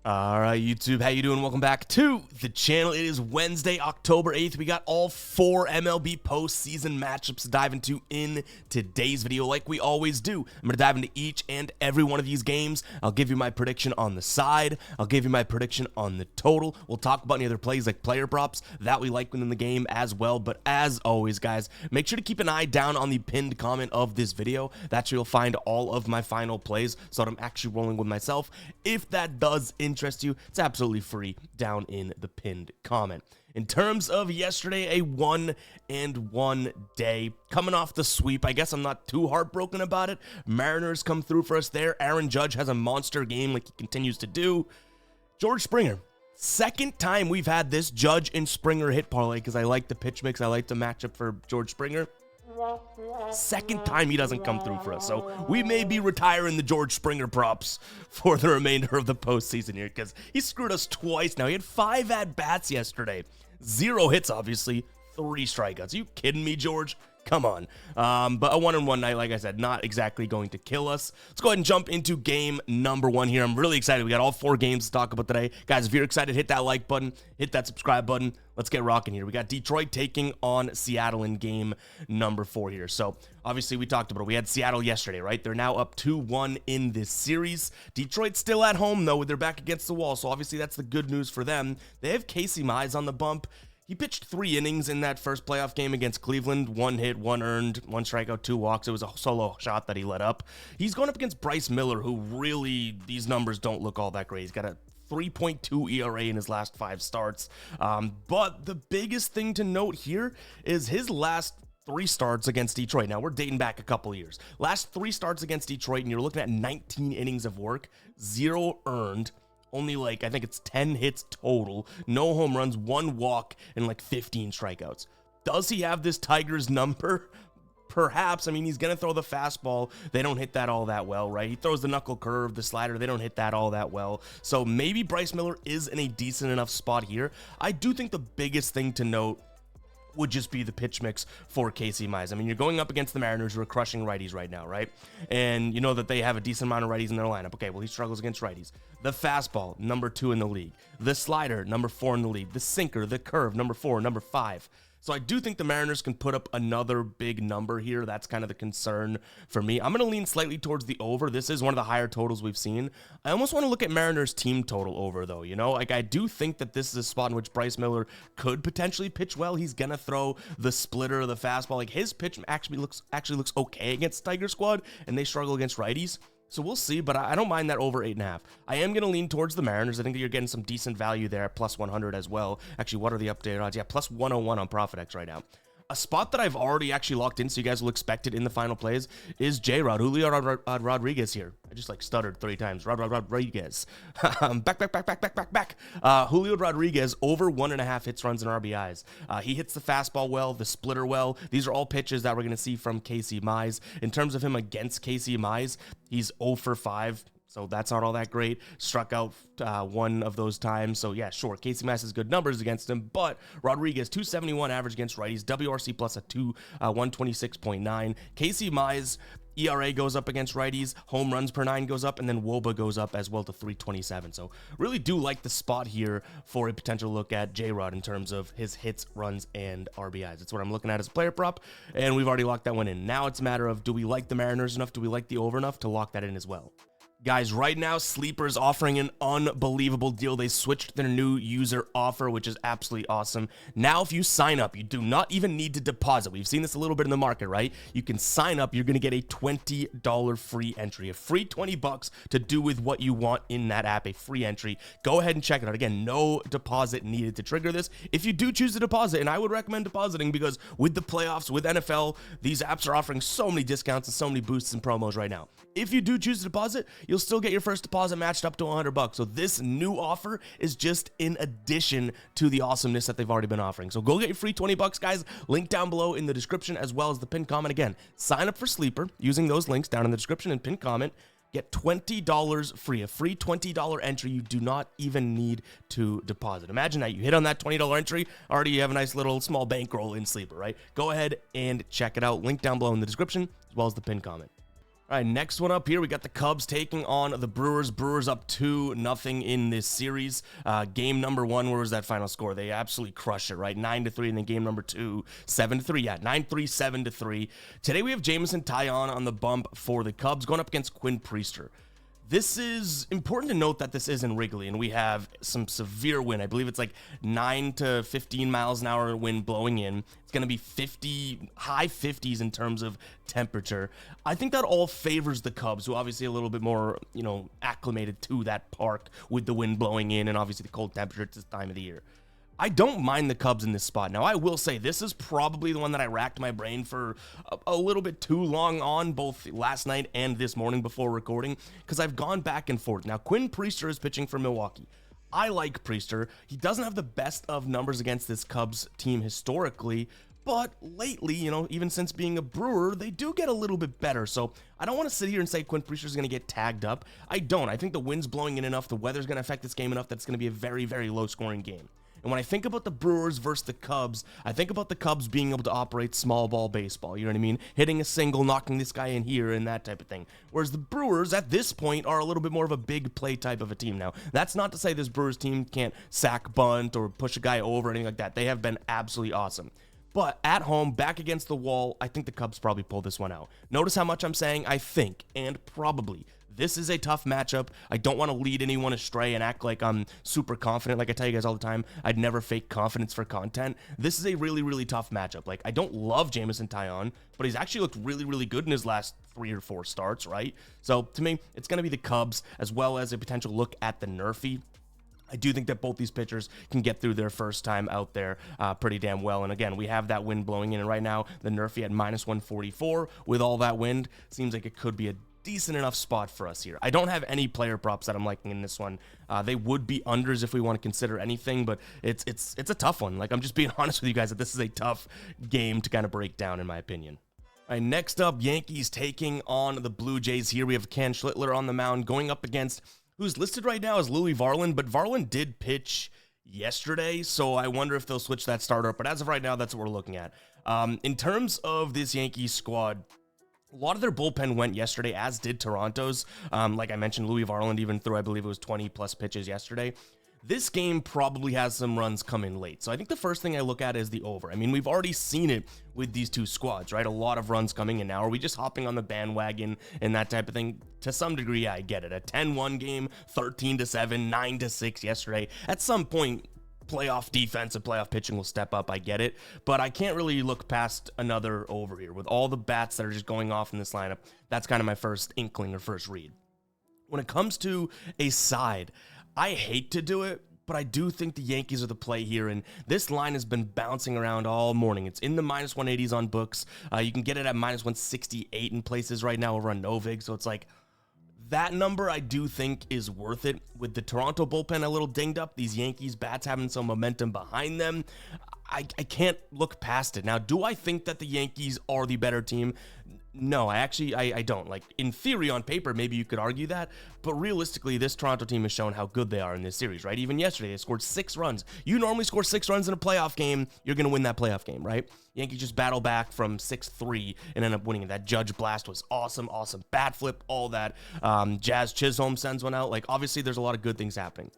All right, YouTube, how you doing? Welcome back to the channel. It is Wednesday, October 8th. We got all 4 MLB postseason matchups to dive into in today's video like we always do. I'm going to dive into each and every one of these games. I'll give you my prediction on the side. I'll give you my prediction on the total. We'll talk about any other plays like player props that we like within the game as well. But as always, guys, make sure to keep an eye down on the pinned comment of this video. That's where you'll find all of my final plays so that I'm actually rolling with myself. If that does interest you, it's absolutely free down in the pinned comment. In terms of yesterday, a 1-1 day coming off the sweep. I guess I'm not too heartbroken about it. Mariners come through for us there. Aaron Judge has a monster game like he continues to do. George Springer, second time we've had this Judge and Springer hit parlay because I like the pitch mix. I like the matchup for George Springer. Second time he doesn't come through for us, so we may be retiring the George Springer props for the remainder of the postseason here because he screwed us twice now. He had 5 at-bats yesterday, 0 hits, obviously, 3 strikeouts. Are you kidding me, George? Come on. But a 1-1 night, like I said, not exactly going to kill us. Let's go ahead and jump into game number 1 here. I'm really excited. We got all 4 games to talk about today. Guys, if you're excited, hit that like button, hit that subscribe button. Let's get rocking here. We got Detroit taking on Seattle in game number 4 here. So, obviously, we talked about it. We had Seattle yesterday, right? They're now up 2-1 in this series. Detroit's still at home, though, with their back against the wall. So, obviously, that's the good news for them. They have Casey Mize on the bump. He pitched 3 innings in that first playoff game against Cleveland. 1 hit, 1 earned, 1 strikeout, 2 walks. It was a solo shot that he let up. He's going up against Bryce Miller, who really, these numbers don't look all that great. He's got a 3.2 ERA in his last 5 starts. But the biggest thing to note here is his last 3 starts against Detroit. Now, we're dating back a couple years. Last 3 starts against Detroit, and you're looking at 19 innings of work, 0 earned. Only I think it's 10 hits total, no home runs, 1 walk, and 15 strikeouts. Does he have this Tigers number? Perhaps. I mean, he's going to throw the fastball. They don't hit that all that well, right? He throws the knuckle curve, the slider. They don't hit that all that well. So maybe Bryce Miller is in a decent enough spot here. I do think the biggest thing to note would just be the pitch mix for Casey Mize. I mean, you're going up against the Mariners who are crushing righties right now, right? And you know that they have a decent amount of righties in their lineup. Okay, well, he struggles against righties. The fastball, number 2 in the league. The slider, number 4 in the league. The sinker, the curve, number 4, number 5. So I do think the Mariners can put up another big number here. That's kind of the concern for me. I'm going to lean slightly towards the over. This is one of the higher totals we've seen. I almost want to look at Mariners team total over, though. You know, I do think that this is a spot in which Bryce Miller could potentially pitch well. He's going to throw the splitter, the fastball. His pitch actually looks okay against Tiger squad, and they struggle against righties. So we'll see, but I don't mind that over 8.5. I am going to lean towards the Mariners. I think that you're getting some decent value there at plus 100 as well. Actually, what are the updated odds? Yeah, plus 101 on ProfitX right now. A spot that I've already actually locked in, so you guys will expect it in the final plays, is J-Rod, Julio Rodriguez here. I just stuttered 3 times. Rodriguez. Back. Julio Rodriguez over 1.5 hits, runs, and RBIs. He hits the fastball well, the splitter well. These are all pitches that we're going to see from Casey Mize. In terms of him against Casey Mize, he's 0 for 5. So that's not all that great. Struck out 1 of those times. So yeah, sure, Casey Mize has good numbers against him, but Rodriguez, 271 average against righties, WRC plus a 126.9. Casey Mize, ERA goes up against righties, home runs per 9 goes up, and then WOBA goes up as well to 327. So really do like the spot here for a potential look at J-Rod in terms of his hits, runs, and RBIs. That's what I'm looking at as a player prop, and we've already locked that one in. Now it's a matter of, do we like the Mariners enough? Do we like the over enough to lock that in as well? Guys, right now, Sleeper's offering an unbelievable deal. They switched their new user offer, which is absolutely awesome. Now, if you sign up, you do not even need to deposit. We've seen this a little bit in the market, right? You can sign up. You're going to get a $20 free entry, a free 20 bucks to do with what you want in that app, a free entry. Go ahead and check it out. Again, no deposit needed to trigger this. If you do choose to deposit, and I would recommend depositing because with the playoffs, with NFL, these apps are offering so many discounts and so many boosts and promos right now. If you do choose to deposit, you'll still get your first deposit matched up to 100 bucks. So this new offer is just in addition to the awesomeness that they've already been offering. So go get your free 20 bucks, guys. Link down below in the description as well as the pinned comment. Again, sign up for Sleeper using those links down in the description and pinned comment. Get $20 free, a free $20 entry. You do not even need to deposit. Imagine that you hit on that $20 entry, already you have a nice little small bankroll in Sleeper, right? Go ahead and check it out. Link down below in the description as well as the pinned comment. All right, next one up here, we got the Cubs taking on the Brewers. Brewers up 2-0 in this series. Game number 1, where was that final score? They absolutely crushed it, right? 9-3, and then game number 2, 7-3. Yeah, 9-3, 7-3. Today we have Jameson Taillon on the bump for the Cubs, going up against Quinn Priester. This is important to note that this is in Wrigley, and we have some severe wind. I believe it's like 9 to 15 miles an hour wind blowing in. It's going to be high 50s in terms of temperature. I think that all favors the Cubs, who obviously a little bit more, acclimated to that park with the wind blowing in and obviously the cold temperature at this time of the year. I don't mind the Cubs in this spot. Now, I will say this is probably the one that I racked my brain for a little bit too long on, both last night and this morning before recording, because I've gone back and forth. Now, Quinn Priester is pitching for Milwaukee. I like Priester. He doesn't have the best of numbers against this Cubs team historically, but lately, even since being a Brewer, they do get a little bit better. So I don't want to sit here and say Quinn Priester is going to get tagged up. I don't. I think the wind's blowing in enough, the weather's going to affect this game enough that it's going to be a very, very low-scoring game. And when I think about the Brewers versus the Cubs, I think about the Cubs being able to operate small ball baseball, you know what I mean? Hitting a single, knocking this guy in here, and that type of thing. Whereas the Brewers, at this point, are a little bit more of a big play type of a team now. That's not to say this Brewers team can't sack bunt or push a guy over or anything like that. They have been absolutely awesome. But at home, back against the wall, I think the Cubs probably pull this one out. Notice how much I'm saying I think, and probably. This is a tough matchup. I don't want to lead anyone astray and act like I'm super confident. Like I tell you guys all the time, I'd never fake confidence for content. This is a really, really tough matchup. Like, I don't love Jameson Taillon, but he's actually looked really, really good in his last 3 or 4 starts, right? So, to me, it's going to be the Cubs, as well as a potential look at the Nerfy. I do think that both these pitchers can get through their first time out there pretty damn well. And again, we have that wind blowing in, and right now, the Nerfy at -144 with all that wind seems like it could be a decent enough spot for us here. I don't have any player props that I'm liking in this one. They would be unders if we want to consider anything, but it's a tough one. Like, I'm just being honest with you guys that this is a tough game to kind of break down, in my opinion. All right, next up, Yankees taking on the Blue Jays here. We have Ken Schlittler on the mound going up against who's listed right now as Louis Varland, but Varland did pitch yesterday, so I wonder if they'll switch that starter up. But as of right now, that's what we're looking at. In terms of this Yankees squad, a lot of their bullpen went yesterday, as did Toronto's. Like I mentioned, Louis Varland even threw, I believe it was 20-plus pitches yesterday. This game probably has some runs coming late. So I think the first thing I look at is the over. I mean, we've already seen it with these two squads, right? A lot of runs coming in now. Are we just hopping on the bandwagon and that type of thing? To some degree, yeah, I get it. A 10-1 game, 13-7, 9-6 yesterday. At some point, playoff defense and playoff pitching will step up. I get it, but I can't really look past another over here with all the bats that are just going off in this lineup. That's kind of my first inkling or first read. When it comes to a side, I hate to do it, but I do think the Yankees are the play here, and this line has been bouncing around all morning. It's in the -180s on books. You can get it at -168 in places right now over on Novig, so it's like, that number I do think is worth it. With the Toronto bullpen a little dinged up, these Yankees bats having some momentum behind them, I can't look past it. Now, do I think that the Yankees are the better team? No, I don't. Like, in theory, on paper, maybe you could argue that, but realistically, this Toronto team has shown how good they are in this series, right? Even yesterday, they scored 6 runs. You normally score 6 runs in a playoff game, you're going to win that playoff game, right? Yankees just battle back from 6-3 and end up winning. That Judge blast was awesome, bat flip, all that. Jazz Chisholm sends one out. Like, obviously, there's a lot of good things happening.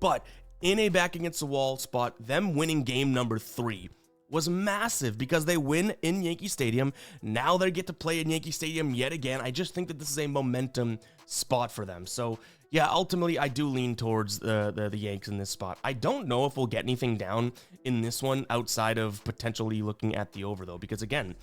But in a back against the wall spot, them winning game number 3 was massive because they win in Yankee Stadium. Now they get to play in Yankee Stadium yet again. I just think that this is a momentum spot for them. So yeah, ultimately I do lean towards the Yanks in this spot. I don't know if we'll get anything down in this one outside of potentially looking at the over though, because again,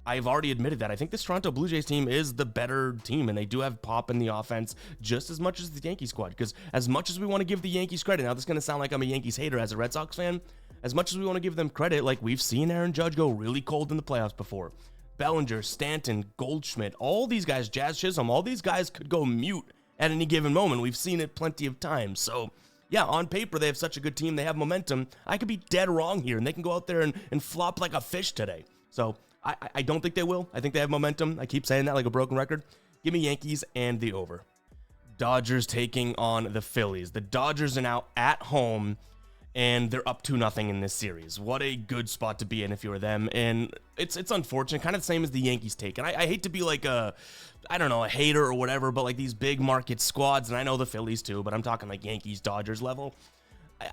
I've already admitted that I think this Toronto Blue Jays team is the better team, and they do have pop in the offense just as much as the Yankees squad. Because as much as we want to give the Yankees credit, now this is going to sound like I'm a Yankees hater as a Red Sox fan, as much as we want to give them credit, like we've seen Aaron Judge go really cold in the playoffs before. Bellinger, Stanton, Goldschmidt, all these guys, Jazz Chisholm, all these guys could go mute at any given moment. We've seen it plenty of times. So yeah, on paper, they have such a good team. They have momentum. I could be dead wrong here, and they can go out there and flop like a fish today. So I don't think they will. I think they have momentum. I keep saying that like a broken record. Give me Yankees and the over. Dodgers taking on the Phillies. The Dodgers are now at home. and they're up 2-0 in this series. What a good spot to be in if you were them. And it's unfortunate, kind of the same as the Yankees take. And I hate to be like a hater or whatever, but like these big market squads, and I know the Phillies too, but I'm talking like Yankees, Dodgers level.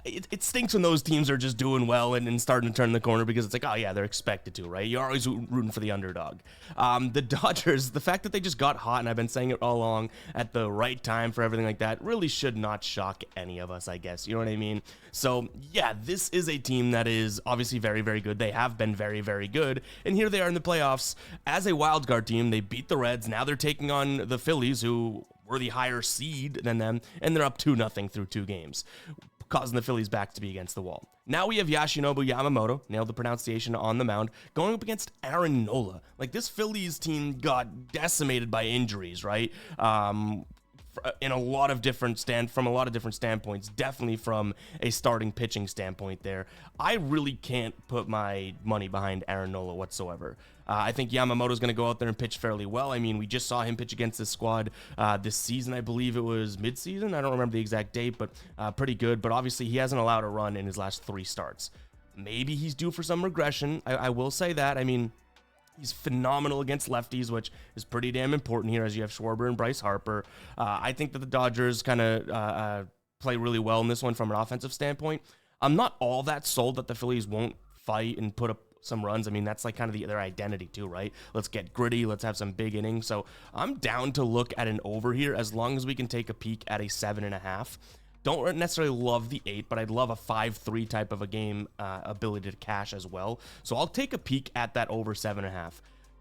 It stinks when those teams are just doing well and starting to turn the corner, because it's like, oh yeah, they're expected to, right? You're always rooting for the underdog. The Dodgers, the fact that they just got hot, and I've been saying it all along, at the right time for everything like that, really should not shock any of us, I guess. You know what I mean? So yeah, this is a team that is obviously very, very good. They have been very, very good. And here they are in the playoffs as a wild card team. They beat the Reds. Now they're taking on the Phillies, who were the higher seed than them, and they're up 2-0 through 2 games, causing the Phillies' back to be against the wall. Now we have Yoshinobu Yamamoto, nailed the pronunciation, on the mound, going up against Aaron Nola. Like, this Phillies team got decimated by injuries, right? In a lot of different standpoints, definitely from a starting pitching standpoint there. I really can't put my money behind Aaron Nola whatsoever. I think Yamamoto's going to go out there and pitch fairly well. I mean, we just saw him pitch against this squad this season. I believe it was midseason. I don't remember the exact date, but pretty good. But obviously, he hasn't allowed a run in his last 3 starts. Maybe he's due for some regression. I will say that. I mean, he's phenomenal against lefties, which is pretty damn important here, as you have Schwarber and Bryce Harper. I think that the Dodgers kind of play really well in this one from an offensive standpoint. I'm not all that sold that the Phillies won't fight and put up some runs. I mean, that's like kind of their identity too, right? Let's get gritty. Let's have some big innings. So I'm down to look at an over here, as long as we can take a peek at a 7.5. Don't necessarily love the 8, but I'd love a 5-3 type of a game ability to cash as well. So I'll take a peek at that over 7.5.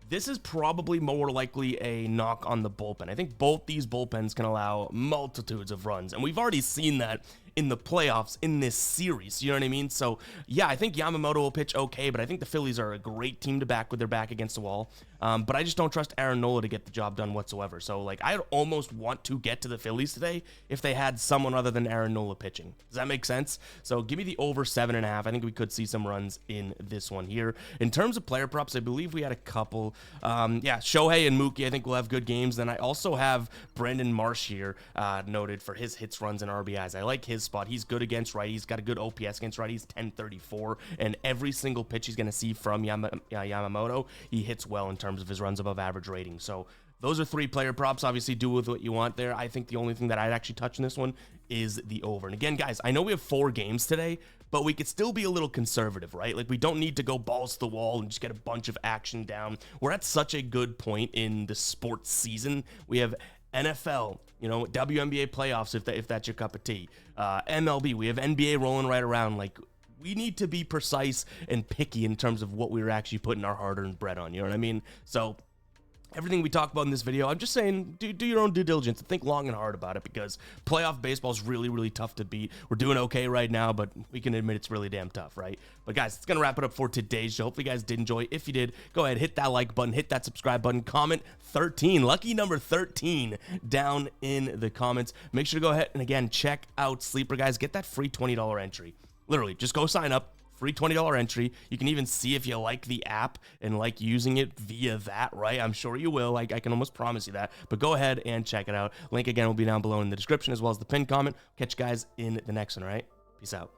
This is probably more likely a knock on the bullpen. I think both these bullpens can allow multitudes of runs, and we've already seen that in the playoffs in this series. You know what I mean? So yeah, I think Yamamoto will pitch okay, but I think the Phillies are a great team to back with their back against the wall. But I just don't trust Aaron Nola to get the job done whatsoever. So like, I'd almost want to get to the Phillies today if they had someone other than Aaron Nola pitching. Does that make sense? So give me the over 7.5. I think we could see some runs in this one here. In terms of player props, I believe we had a couple. Yeah, Shohei and Mookie, I think will have good games. Then I also have Brandon Marsh here, noted for his hits, runs, and RBIs. I like his spot. He's good against righties. He's got a good OPS against righties, 1034, and every single pitch he's going to see from Yamamoto, he hits well in terms of his runs above average rating. So those are 3 player props. Obviously, do with what you want there. I think the only thing that I'd actually touch in this one is the over. And again, guys, I know we have 4 games today, but we could still be a little conservative, right? Like, we don't need to go balls to the wall and just get a bunch of action down. We're at such a good point in the sports season. We have NFL, you know, WNBA playoffs, if that's your cup of tea. MLB, we have NBA rolling right around. Like, we need to be precise and picky in terms of what we're actually putting our hard-earned bread on. You know what I mean? So everything we talk about in this video, I'm just saying, do your own due diligence and think long and hard about it, because playoff baseball is really, really tough to beat. We're doing okay right now, but we can admit it's really damn tough, right? But guys, it's going to wrap it up for today's show. Hopefully you guys did enjoy. If you did, go ahead, hit that like button, hit that subscribe button, comment 13, lucky number 13 down in the comments. Make sure to go ahead and, again, check out Sleeper, guys. Get that free $20 entry. Literally, just go sign up. Free $20 entry. You can even see if you like the app and like using it via that, right? I'm sure you will. I can almost promise you that. But go ahead and check it out. Link again will be down below in the description, as well as the pinned comment. Catch you guys in the next one, all right? Peace out.